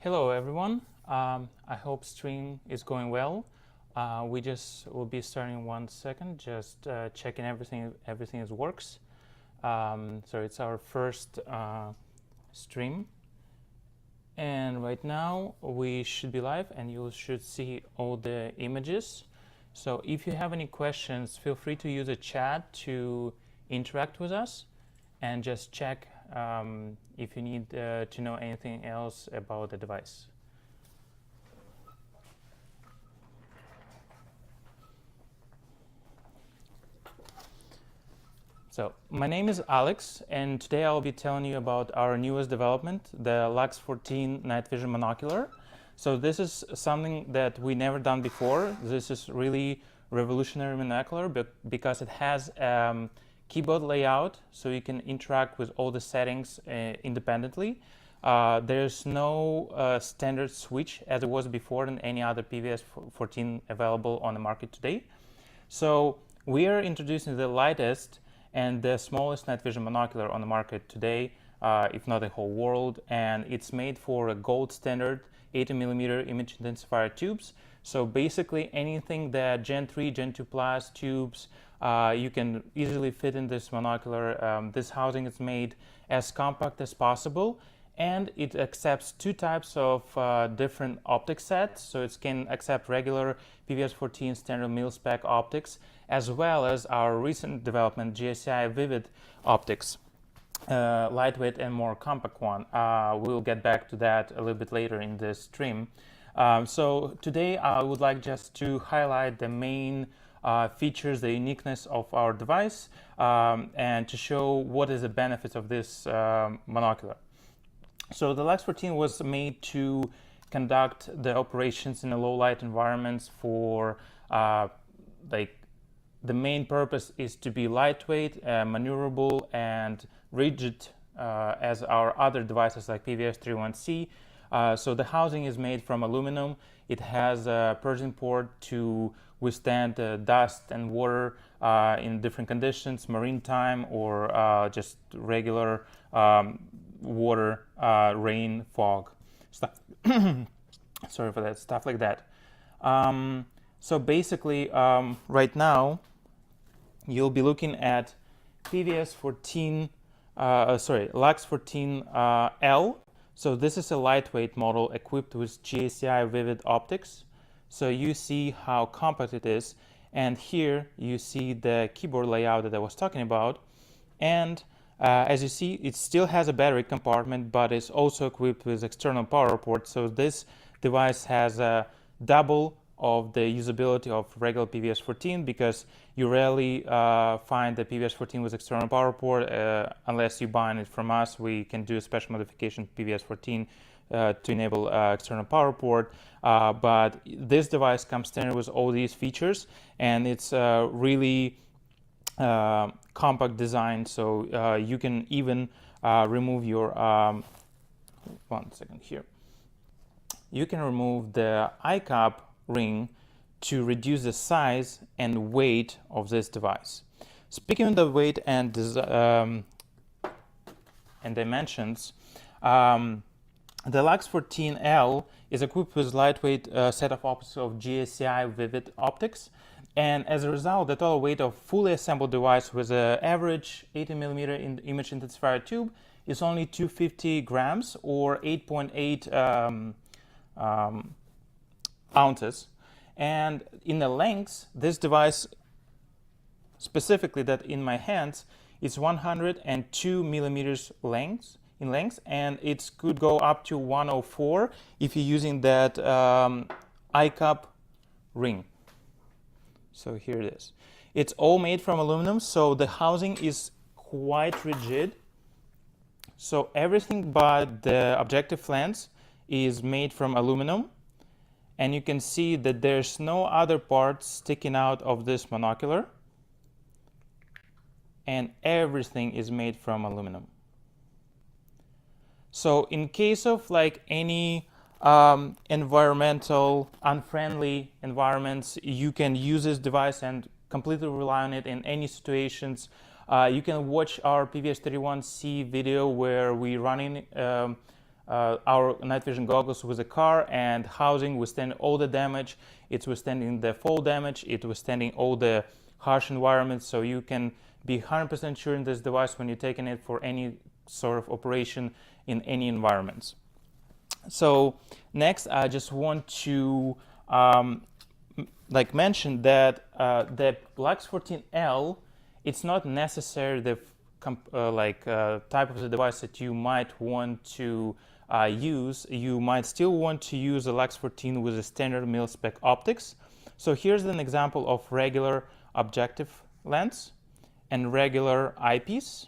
Hello everyone, I hope stream is going well. We just will be starting in 1 second, just checking everything works. So it's our first stream, and right now we should be live and you should see all the images. So if you have any questions, feel free to use a chat to interact with us and just check if you need to know anything else about the device. So my name is Alex, and today I'll be telling you about our newest development, the LUX-14 night vision monocular. So this is something that we never done before. This is really revolutionary monocular because it has keyboard layout, so you can interact with all the settings independently. There's no standard switch as it was before in any other PVS-14 available on the market today. So we are introducing the lightest and the smallest night vision monocular on the market today, if not the whole world, and it's made for a gold standard 80mm image intensifier tubes. So basically anything that Gen 3, Gen 2 Plus tubes, you can easily fit in this monocular. This housing is made as compact as possible, and it accepts two types of different optic sets. So it can accept regular PVS-14 standard MIL-SPEC optics, as well as our recent development GSCI-VIVID optics, lightweight and more compact one. We'll get back to that a little bit later in this stream. So today I would like just to highlight the main features, the uniqueness of our device, and to show what is the benefits of this monocular. So the LUX-14 was made to conduct the operations in a low light environments for the main purpose is to be lightweight, maneuverable, and rigid as our other devices like PVS-31C. So the housing is made from aluminum. It has a Persian port to withstand dust and water in different conditions, marine time, or just regular water, rain, fog, stuff. Sorry for that, stuff like that. So basically, right now, you'll be looking at PVS-14, LUX-14 L. So this is a lightweight model equipped with GSCI-VIVID optics. So you see how compact it is, and here you see the keyboard layout that I was talking about. And as you see, it still has a battery compartment, but it's also equipped with external power port. So this device has a double of the usability of regular PVS-14, because you rarely find the PVS-14 with external power port unless you buy it from us. We can do a special modification PVS-14 to enable external power port, but this device comes standard with all these features, and it's really compact design, so you can even remove your 1 second here. You can remove the eye cup ring to reduce the size and weight of this device. Speaking of the weight and dimensions, the LUX-14L is equipped with lightweight set of optics of GSCI-VIVID optics, and as a result, the total weight of fully assembled device with an average 80mm image intensifier tube is only 250 grams or 8.8 ounces. And in the lengths, this device specifically that in my hands is 102 millimeters in length, and it could go up to 104 if you're using that eye cup ring. So here it is. It's all made from aluminum, so the housing is quite rigid. So everything but the objective lens is made from aluminum, and you can see that there's no other parts sticking out of this monocular, and everything is made from aluminum. So in case of like any environmental unfriendly environments, you can use this device and completely rely on it in any situations. You can watch our PVS-31C video where we running our night vision goggles with a car, and housing withstand all the damage. It's withstanding the fall damage. It's withstanding all the harsh environments. So you can be 100% sure in this device when you're taking it for any sort of operation in any environments. So next, I just want to mention that the LUX-14L, it's not necessary the type of the device that you might want to use. You might still want to use the LUX-14 with a standard MIL-SPEC optics. So here's an example of regular objective lens and regular eyepiece.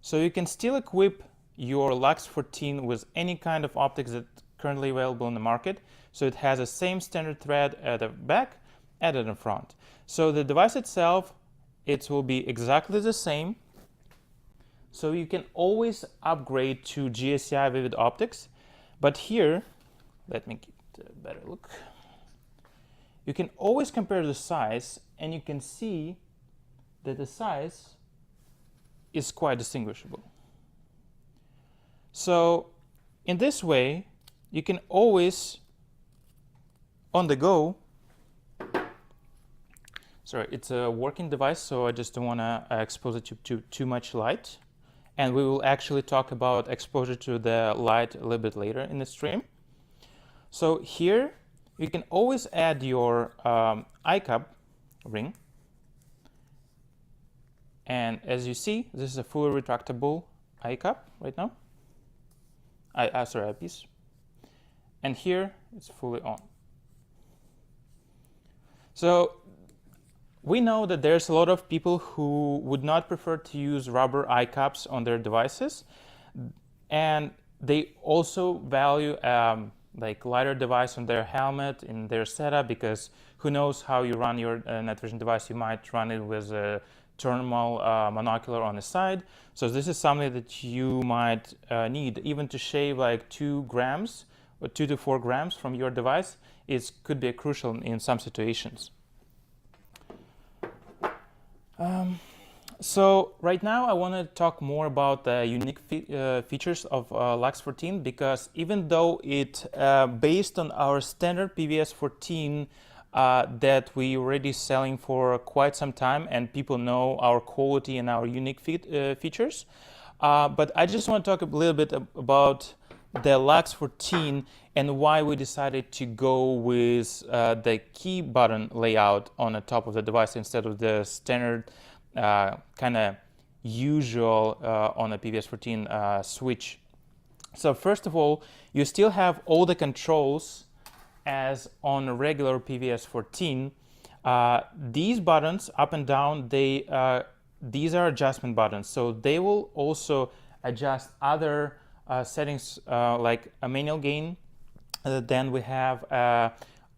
So you can still equip your LUX-14 with any kind of optics that's currently available in the market. So it has the same standard thread at the back and at the front. So the device itself, it will be exactly the same. So you can always upgrade to GSCI-VIVID optics. But here, let me get a better look. You can always compare the size, and you can see that the size is quite distinguishable. So in this way, you can always, on the go, sorry, it's a working device, so I just don't want to expose it to too much light. And we will actually talk about exposure to the light a little bit later in the stream. So here, you can always add your eye cup ring. And as you see, this is a fully retractable eye cup right now. Eyepiece. And here, it's fully on. So we know that there's a lot of people who would not prefer to use rubber eye caps on their devices. And they also value lighter device on their helmet, in their setup, because who knows how you run your night vision device. You might run it with a thermal monocular on the side. So this is something that you might need. Even to shave like 2 grams or 2 to 4 grams from your device, it could be crucial in some situations. So right now I want to talk more about the unique features of LUX-14, because even though it based on our standard PVS-14 that we already selling for quite some time, and people know our quality and our unique features, but I just want to talk a little bit about the LUX-14 and why we decided to go with the key button layout on the top of the device instead of the standard kind of usual on a PVS-14 switch. So first of all, you still have all the controls as on a regular PVS-14. These buttons up and down, these are adjustment buttons, so they will also adjust other settings like a manual gain. Then we have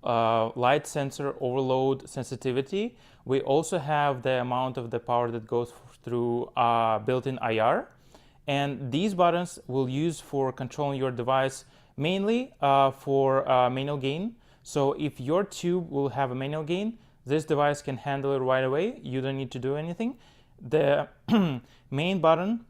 light sensor overload sensitivity. We also have the amount of the power that goes through built-in IR. And these buttons will use for controlling your device mainly for manual gain. So if your tube will have a manual gain, this device can handle it right away. You don't need to do anything. The main button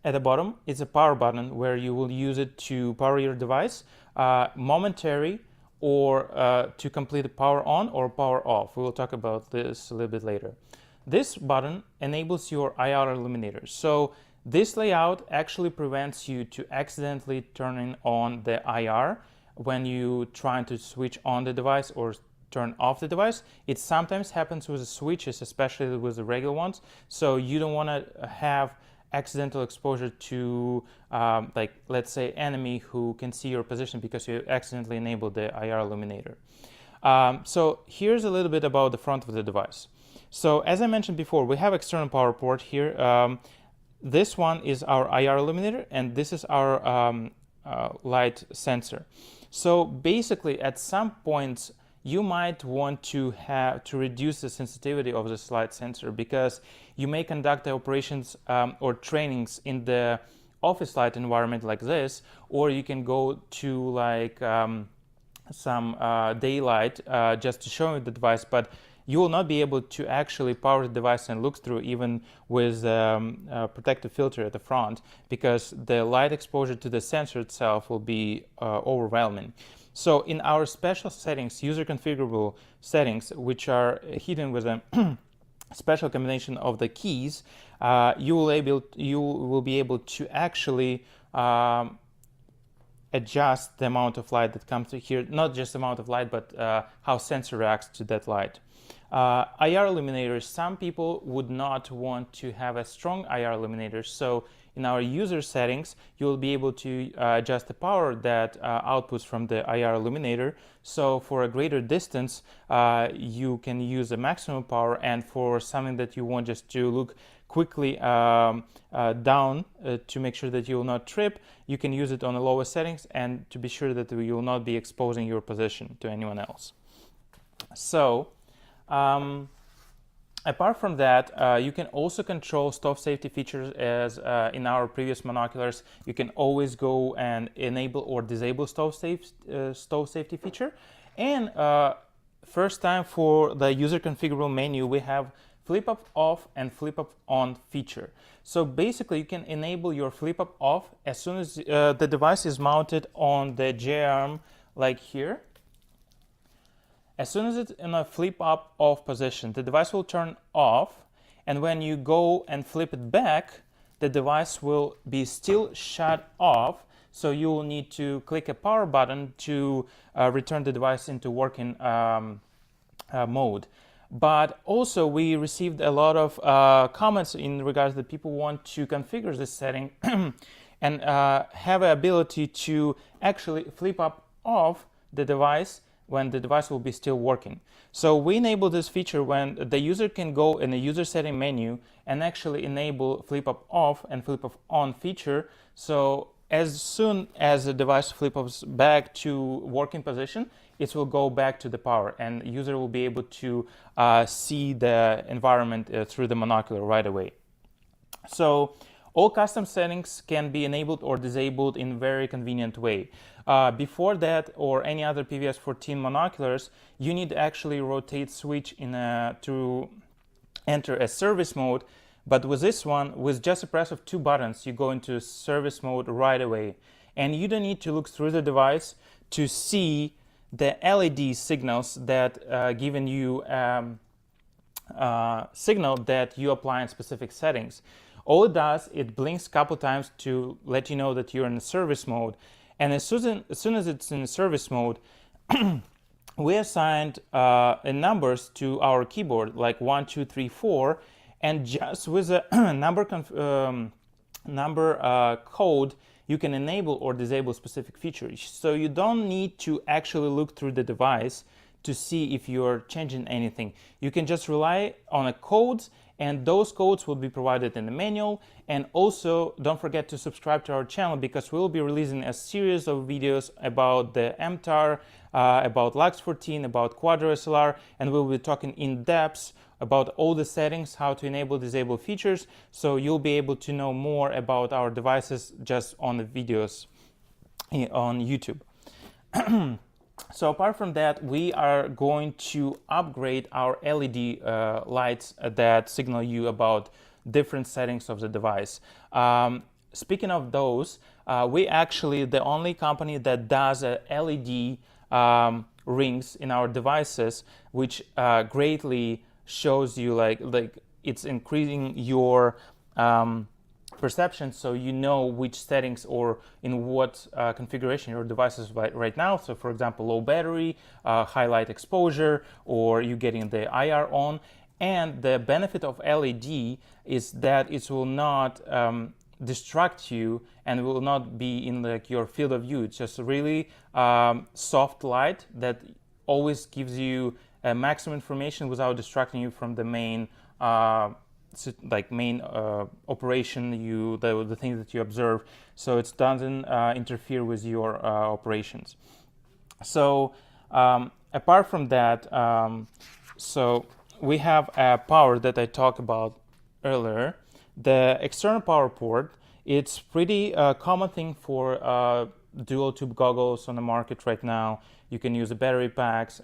at the bottom is a power button where you will use it to power your device momentary, or to complete the power on or power off. We will talk about this a little bit later. This button enables your IR illuminator. So this layout actually prevents you to accidentally turning on the IR when you trying to switch on the device or turn off the device. It sometimes happens with the switches, especially with the regular ones. So you don't want to have accidental exposure to, like, let's say, enemy who can see your position because you accidentally enabled the IR illuminator. So here's a little bit about the front of the device. So as I mentioned before, we have external power port here. This one is our IR illuminator, and this is our light sensor. So basically, at some points, you might want to reduce the sensitivity of this light sensor, because you may conduct the operations or trainings in the office light environment like this, or you can go to like some daylight just to show you the device. But you will not be able to actually power the device and look through even with a protective filter at the front, because the light exposure to the sensor itself will be overwhelming. So in our special settings, user configurable settings, which are hidden with a special combination of the keys, you will be able to actually adjust the amount of light that comes through here, not just the amount of light, but how sensor reacts to that light. IR illuminators, some people would not want to have a strong IR illuminator, so in our user settings, you will be able to adjust the power that outputs from the IR illuminator. So for a greater distance, you can use a maximum power, and for something that you want just to look quickly down to make sure that you will not trip, you can use it on the lower settings, and to be sure that you will not be exposing your position to anyone else. So apart from that, you can also control stove safety features, as in our previous monoculars. You can always go and enable or disable stove safety feature. And first time for the user configurable menu, we have flip up off and flip up on feature. So basically you can enable your flip up off as soon as the device is mounted on the J-arm, like here. As soon as it's in a flip up off position, the device will turn off, and when you go and flip it back, the device will be still shut off, so you will need to click a power button to return the device into working mode. But also we received a lot of comments in regards that people want to configure this setting and have an ability to actually flip up off the device when the device will be still working. So we enable this feature when the user can go in the user setting menu and actually enable flip up off and flip up on feature. So as soon as the device flips back to working position, it will go back to the power, and the user will be able to see the environment through the monocular right away. So all custom settings can be enabled or disabled in a very convenient way. Before that, or any other PVS-14 monoculars, you need to actually rotate switch to enter a service mode. But with this one, with just a press of 2 buttons, you go into service mode right away. And you don't need to look through the device to see the LED signals that giving you signal that you apply in specific settings. All it does, it blinks a couple times to let you know that you're in service mode. And as soon as it's in service mode, we assigned numbers to our keyboard, like 1, 2, 3, 4, and just with a number code, you can enable or disable specific features. So you don't need to actually look through the device to see if you're changing anything. You can just rely on the codes, and those codes will be provided in the manual. And also don't forget to subscribe to our channel, because we'll be releasing a series of videos about the MTAR, about LUX-14, about Quadro SLR, and we'll be talking in depth about all the settings, how to enable, disable features, so you'll be able to know more about our devices just on the videos on YouTube. So apart from that, we are going to upgrade our LED lights that signal you about different settings of the device. Speaking of those, we actually the only company that does LED rings in our devices, which greatly shows you like it's increasing your perception, so you know which settings or in what configuration your device is right now. So for example, low battery, high light exposure, or you getting the IR on. And the benefit of LED is that it will not distract you and will not be in like your field of view. It's just really soft light that always gives you maximum information without distracting you from the main operation, the things that you observe, so it doesn't interfere with your operations. So apart from that, so we have a power that I talked about earlier. The external power port, it's pretty common thing for dual tube goggles on the market right now. You can use the battery packs,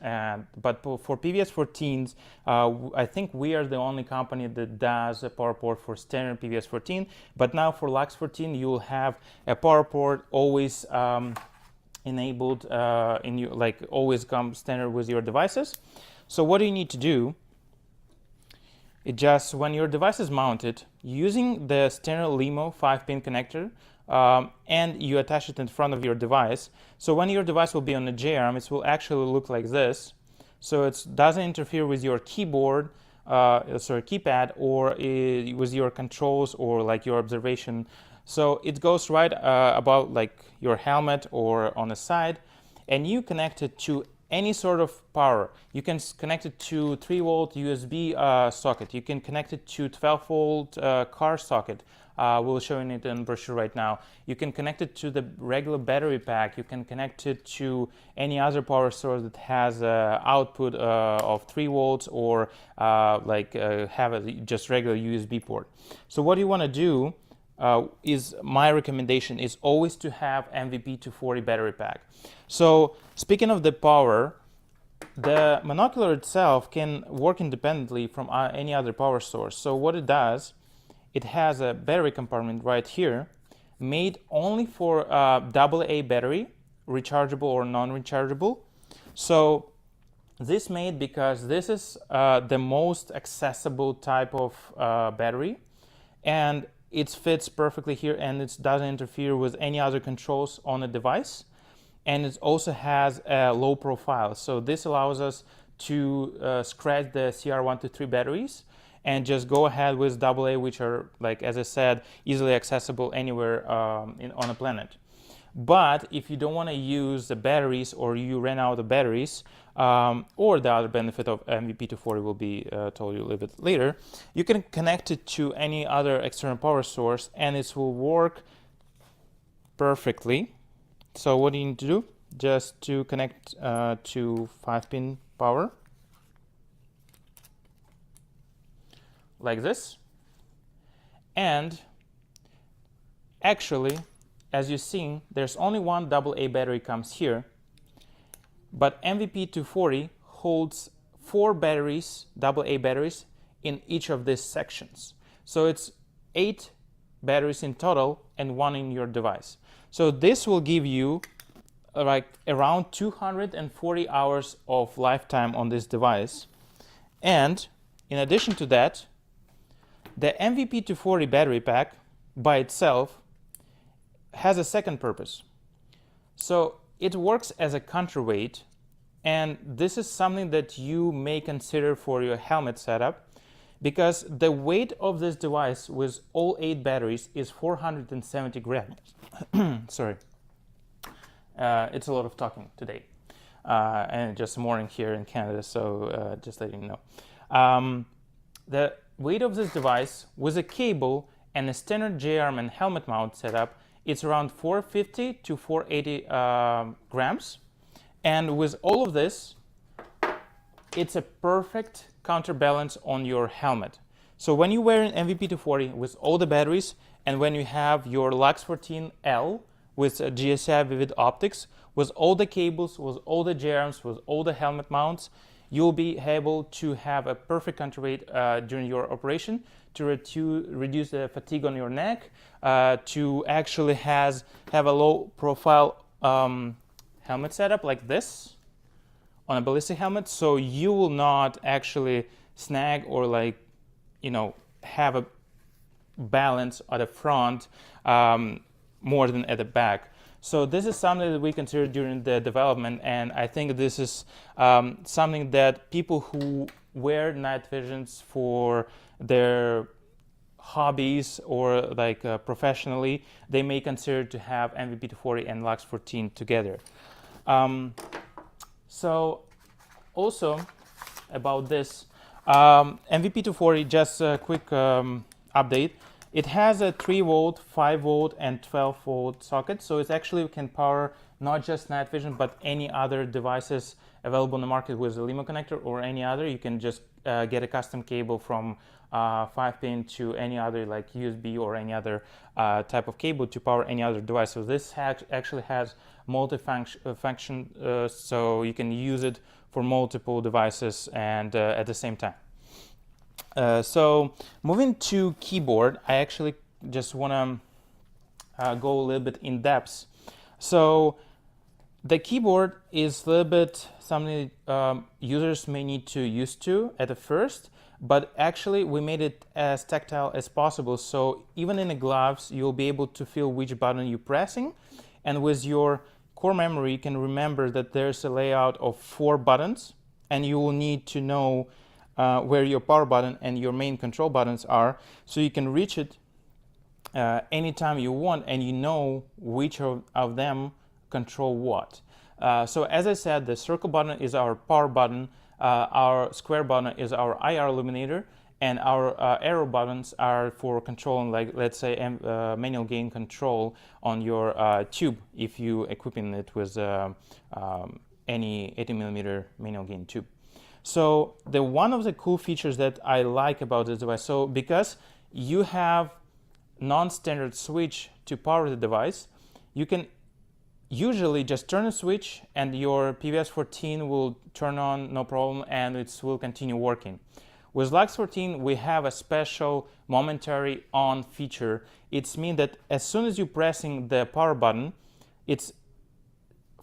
but for PVS-14s, I think we are the only company that does a power port for standard PVS-14. But now for LUX-14, you will have a power port always enabled always come standard with your devices. So what do you need to do? It just, when your device is mounted using the standard LEMO 5-pin connector, and you attach it in front of your device. So when your device will be on the J-arm, it will actually look like this. So it doesn't interfere with your keyboard, keypad, or with your controls or like your observation. So it goes right about like your helmet or on the side, and you connect it to any sort of power. You can connect it to 3-volt USB socket. You can connect it to 12-volt car socket. We'll show you it in the brochure right now. You can connect it to the regular battery pack. You can connect it to any other power source that has output of 3 volts or have a just regular USB port. So what you want to do is, my recommendation is always to have MVP-240 battery pack. So speaking of the power, the monocular itself can work independently from any other power source. So what it does, it has a battery compartment right here made only for AA battery, rechargeable or non-rechargeable. So this made because this is the most accessible type of battery, and it fits perfectly here, and it doesn't interfere with any other controls on the device, and it also has a low profile. So this allows us to scratch the CR123 batteries and just go ahead with AA, which are, like as I said, easily accessible anywhere on a planet. But if you don't want to use the batteries, or you ran out of batteries, or the other benefit of MVP-240 will be told you a little bit later, you can connect it to any other external power source and it will work perfectly. So what do you need to do? Just to connect to 5-pin power, like this. And actually, as you've seen, there's only one AA battery comes here, but MVP-240 holds 4 batteries, AA batteries, in each of these sections. So it's 8 batteries in total and 1 in your device. So this will give you like around 240 hours of lifetime on this device. And in addition to that, the MVP-240 battery pack by itself has a second purpose. So it works as a counterweight, and this is something that you may consider for your helmet setup, because the weight of this device with all 8 batteries is 470 grams. Sorry, it's a lot of talking today, and just morning here in Canada, so just letting you know. The weight of this device with a cable and a standard J-arm and helmet mount setup, it's around 450 to 480 grams. And with all of this, it's a perfect counterbalance on your helmet. So when you wear an MVP-240 with all the batteries, and when you have your LUX-14L with GSCI-VIVID optics, with all the cables, with all the J-arms, with all the helmet mounts, you'll be able to have a perfect counterweight during your operation to reduce the fatigue on your neck, to actually have a low profile helmet setup like this on a ballistic helmet, so you will not actually snag or have a balance at the front more than at the back. So this is something that we considered during the development, and I think this is something that people who wear night visions for their hobbies or professionally, they may consider to have MVP-240 and LUX-14 together. So also about this, MVP-240, just a quick update. It has a 3-volt, 5-volt, and 12-volt socket, so it actually can power not just night vision, but any other devices available in the market with a limo connector or any other. You can just get a custom cable from 5-pin to any other like USB or any other type of cable to power any other device. So this actually has multi-function, so you can use it for multiple devices and at the same time. So moving to keyboard, I actually just want to go a little bit in depth. So the keyboard is a little bit something users may need to used to at the first, but actually we made it as tactile as possible. So even in the gloves, you'll be able to feel which button you're pressing. And with your core memory, you can remember that there's a layout of 4 buttons, and you will need to know where your power button and your main control buttons are, so you can reach it anytime you want, and you know which of them control what. So as I said, the circle button is our power button, our square button is our IR illuminator, and our arrow buttons are for controlling, like let's say manual gain control on your tube if you equipping it with any 80mm manual gain tube. So one of the cool features that I like about this device, so because you have non-standard switch to power the device, you can usually just turn a switch and your PVS-14 will turn on no problem and it will continue working. With LUX-14 we have a special momentary on feature. It means that as soon as you're pressing the power button, it's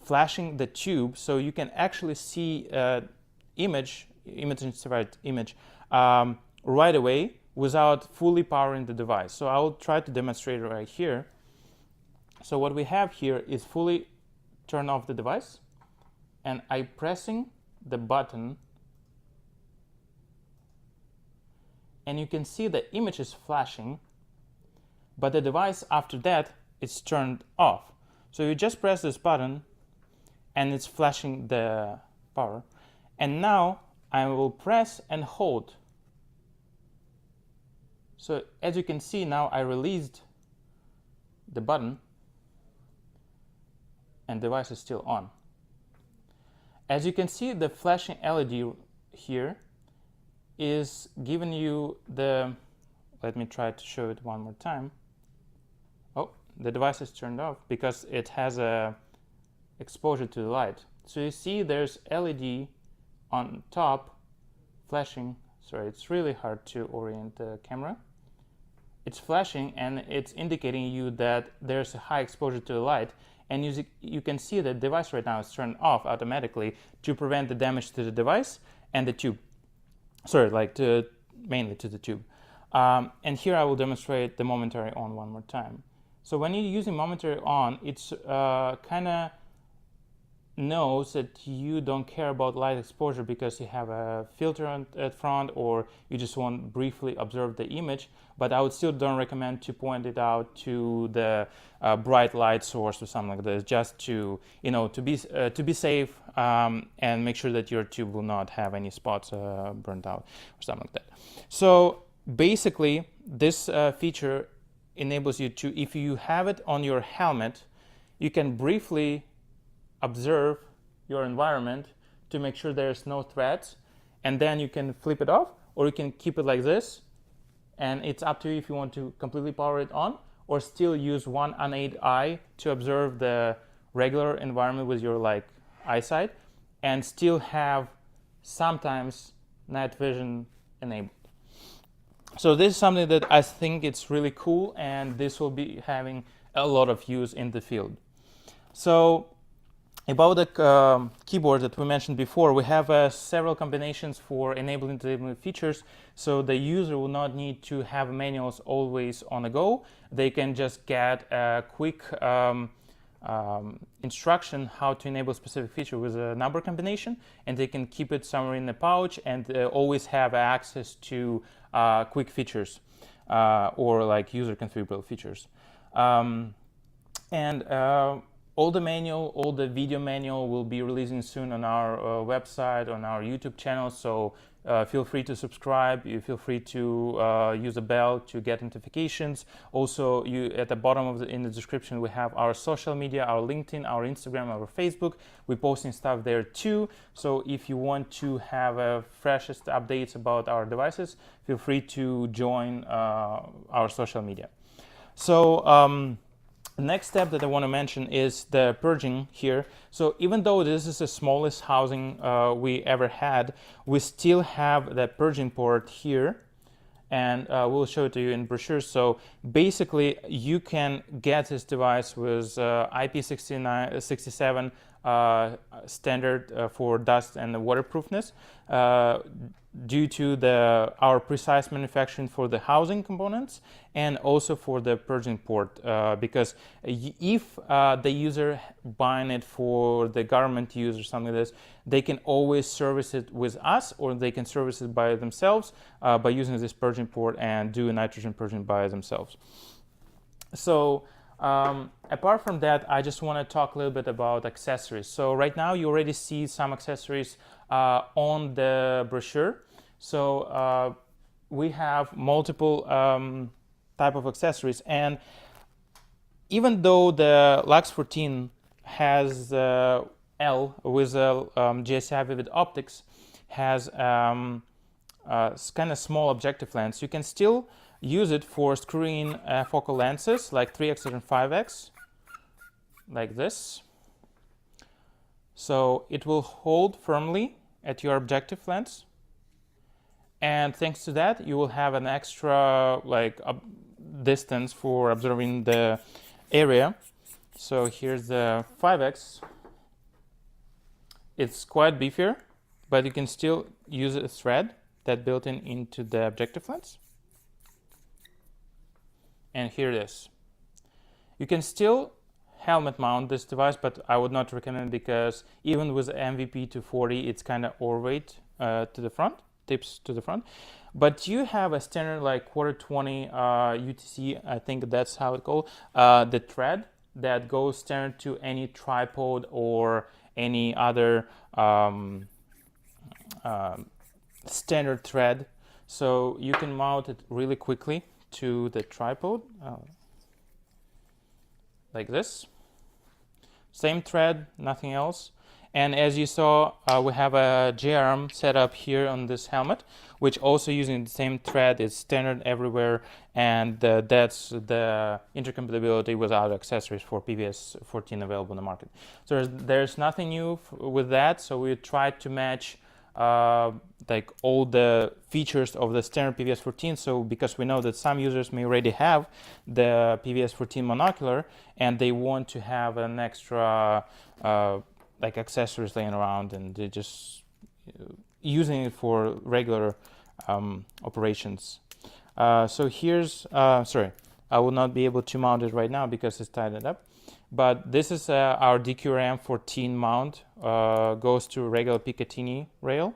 flashing the tube, so you can actually see image right away without fully powering the device. So I'll try to demonstrate it right here. So what we have here is fully turn off the device, and I'm pressing the button, and you can see the image is flashing, but the device after that is turned off. So you just press this button and it's flashing the power. And now I will press and hold. So as you can see, now I released the button and the device is still on. As you can see, the flashing LED here is giving you the, let me try to show it one more time. Oh, the device is turned off because it has a exposure to the light. So you see there's LED on top flashing. Sorry, it's really hard to orient the camera. It's flashing and it's indicating you that there's a high exposure to the light, and you can see the device right now is turned off automatically to prevent the damage to the device and the tube. Sorry, like mainly to the tube. And here I will demonstrate the momentary on one more time. So when you're using momentary on, it's kind of knows that you don't care about light exposure because you have a filter at front, or you just want to briefly observe the image. But I would still don't recommend to point it out to the bright light source or something like this, just to to be safe and make sure that your tube will not have any spots burnt out or something like that. So basically, this feature enables you to, if you have it on your helmet, you can briefly observe your environment to make sure there's no threats, and then you can flip it off, or you can keep it like this, and it's up to you if you want to completely power it on or still use one unaided eye to observe the regular environment with your eyesight and still have sometimes night vision enabled. So this is something that I think it's really cool, and this will be having a lot of use in the field. So about the keyboard that we mentioned before, we have several combinations for enabling the features, so the user will not need to have manuals always on the go. They can just get a quick instruction how to enable a specific feature with a number combination, and they can keep it somewhere in the pouch and always have access to quick features or user configurable features. all the video manual will be releasing soon on our website, on our YouTube channel. So feel free to subscribe. You feel free to use the bell to get notifications. Also, at the bottom in the description, we have our social media, our LinkedIn, our Instagram, our Facebook. We're posting stuff there too. So if you want to have freshest updates about our devices, feel free to join our social media. So next step that I want to mention is the purging here. So even though this is the smallest housing we ever had, we still have the purging port here, and we'll show it to you in brochure. So basically, you can get this device with IP67 standard for dust and waterproofness due to our precise manufacturing for the housing components and also for the purging port, because if the user buying it for the government use or something like this, they can always service it with us, or they can service it by themselves by using this purging port and do nitrogen purging by themselves. So apart from that, I just want to talk a little bit about accessories. So right now you already see some accessories on the brochure. So we have multiple type of accessories, and even though the LUX-14 has L with GSCI-VIVID optics, has kind of small objective lens, you can still use it for screwing focal lenses like 3x and 5x, like this. So it will hold firmly at your objective lens, and thanks to that you will have an extra distance for observing the area. So here's the 5x. It's quite beefier, but you can still use a thread that built into the objective lens. And here it is. You can still helmet mount this device, but I would not recommend it because even with MVP-240, it's kind of overweight to the front, tips to the front. But you have a standard like Q20 UTC, I think that's how it's called, the thread that goes standard to any tripod or any other standard thread. So you can mount it really quickly to the tripod, like this. Same thread, nothing else. And as you saw, we have a J-arm set up here on this helmet, which also using the same thread. It's standard everywhere, and that's the intercompatibility with other accessories for PVS-14 available in the market. So there's nothing new with that. So we tried to match like all the features of the standard PVS-14. So because we know that some users may already have the PVS-14 monocular and they want to have an extra like accessories laying around, and they're just using it for regular operations. So here's, sorry, I will not be able to mount it right now because it's tied up. But this is our DQRM-14 mount, goes to a regular Picatinny rail,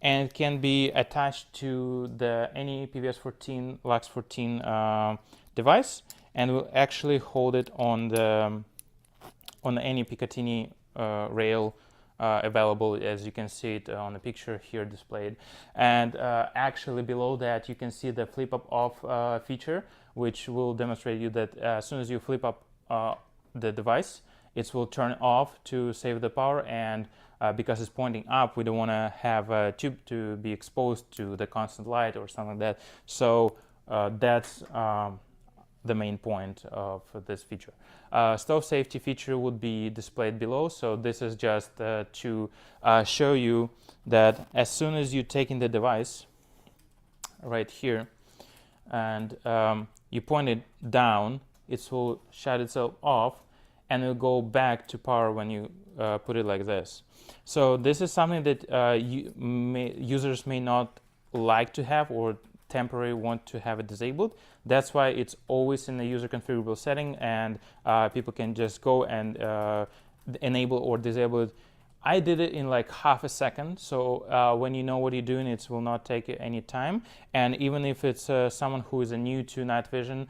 and it can be attached to any PVS-14, LUX-14 device, and will actually hold it on any Picatinny rail available, as you can see it on the picture here displayed. And actually below that you can see the flip up off feature, which will demonstrate you that as soon as you flip up the device, it will turn off to save the power, and because it's pointing up, we don't want to have a tube to be exposed to the constant light or something like that. So that's the main point of this feature. Stove safety feature would be displayed below. So this is just to show you that as soon as you take in the device right here and you point it down, it will shut itself off and it will go back to power when you put it like this. So this is something that users may not like to have or temporarily want to have it disabled. That's why it's always in the user configurable setting, and people can just go and enable or disable it I did it in like half a second, so when you know what you're doing, it will not take any time. And even if it's someone who is new to night vision,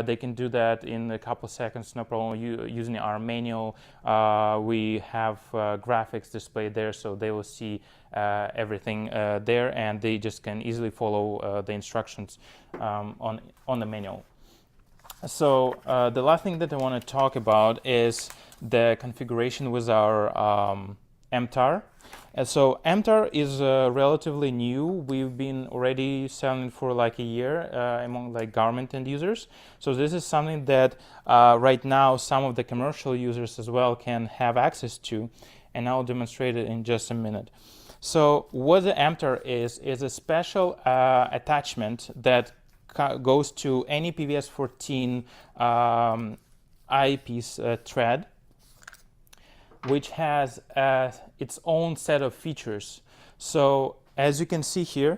they can do that in a couple seconds, no problem. Using our manual, we have graphics displayed there, so they will see everything there, and they just can easily follow the instructions on the manual. So the last thing that I want to talk about is the configuration with our MTAR. And so MTAR is relatively new. We've been already selling for like a year among like government end users. So this is something that right now some of the commercial users as well can have access to, and I'll demonstrate it in just a minute. So what the MTAR is a special attachment that goes to any PVS-14 eyepiece thread, which has its own set of features. So as you can see here,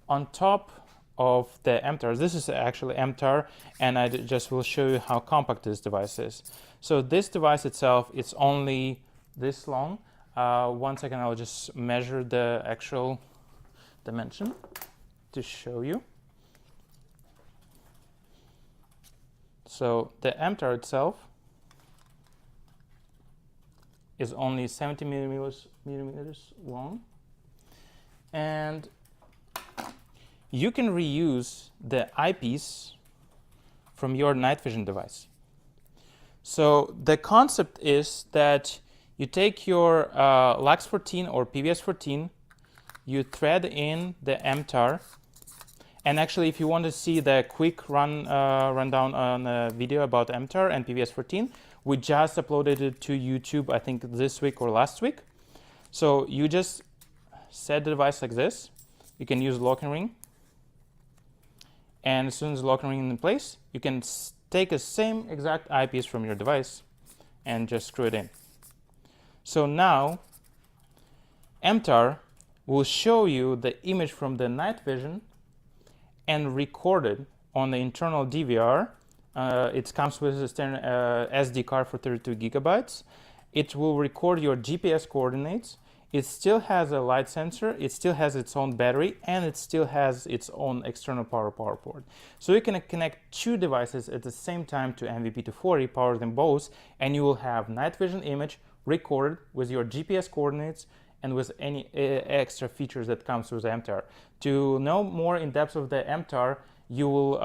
on top of the MTAR, this is actually MTAR, and I just will show you how compact this device is. So this device itself is only this long. 1 second, I'll just measure the actual dimension to show you. So the MTAR itself is only 70 millimeters long, and you can reuse the eyepiece from your night vision device. So the concept is that you take your LUX-14 or PVS-14, you thread in the MTAR, and actually if you want to see the quick rundown on a video about MTAR and PVS-14, we just uploaded it to YouTube, I think this week or last week. So you just set the device like this. You can use locking ring. And as soon as the locking ring is in place, you can take the same exact eyepiece from your device and just screw it in. So now, MTAR will show you the image from the night vision and record it on the internal DVR. It comes with a standard SD card for 32 gigabytes. It will record your GPS coordinates. It still has a light sensor, it still has its own battery, and it still has its own external power port. So you can connect two devices at the same time to MVP-240, power them both, and you will have night vision image recorded with your GPS coordinates and with any extra features that comes with MTAR. To know more in depth of the MTAR, you will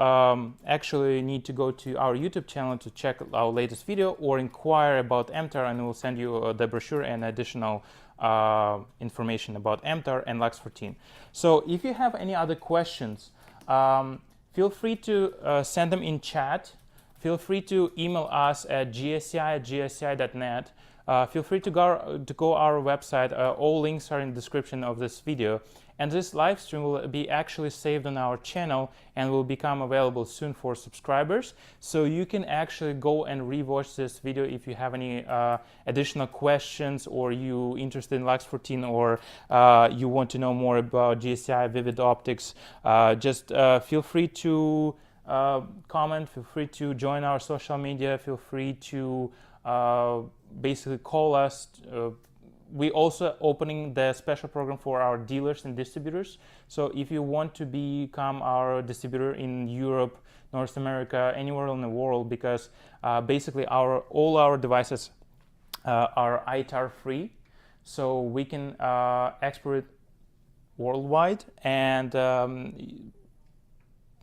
actually need to go to our YouTube channel to check our latest video or inquire about MTAR, and we'll send you the brochure and additional information about MTAR and LUX-14. So if you have any other questions, feel free to send them in chat. Feel free to email us at gsci@gsci.net. Feel free to go our website. All links are in the description of this video. And this live stream will be actually saved on our channel and will become available soon for subscribers. So you can actually go and rewatch this video if you have any additional questions, or you interested in LUX-14, or you want to know more about GSCI-VIVID optics. Just feel free to comment, feel free to join our social media, feel free to basically call us. We also opening the special program for our dealers and distributors. So if you want to become our distributor in Europe, North America, anywhere in the world, because basically all our devices are ITAR free, so we can export it worldwide, and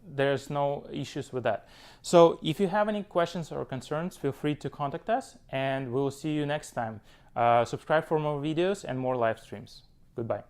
there's no issues with that. So if you have any questions or concerns, feel free to contact us, and we'll see you next time. Subscribe for more videos and more live streams. Goodbye.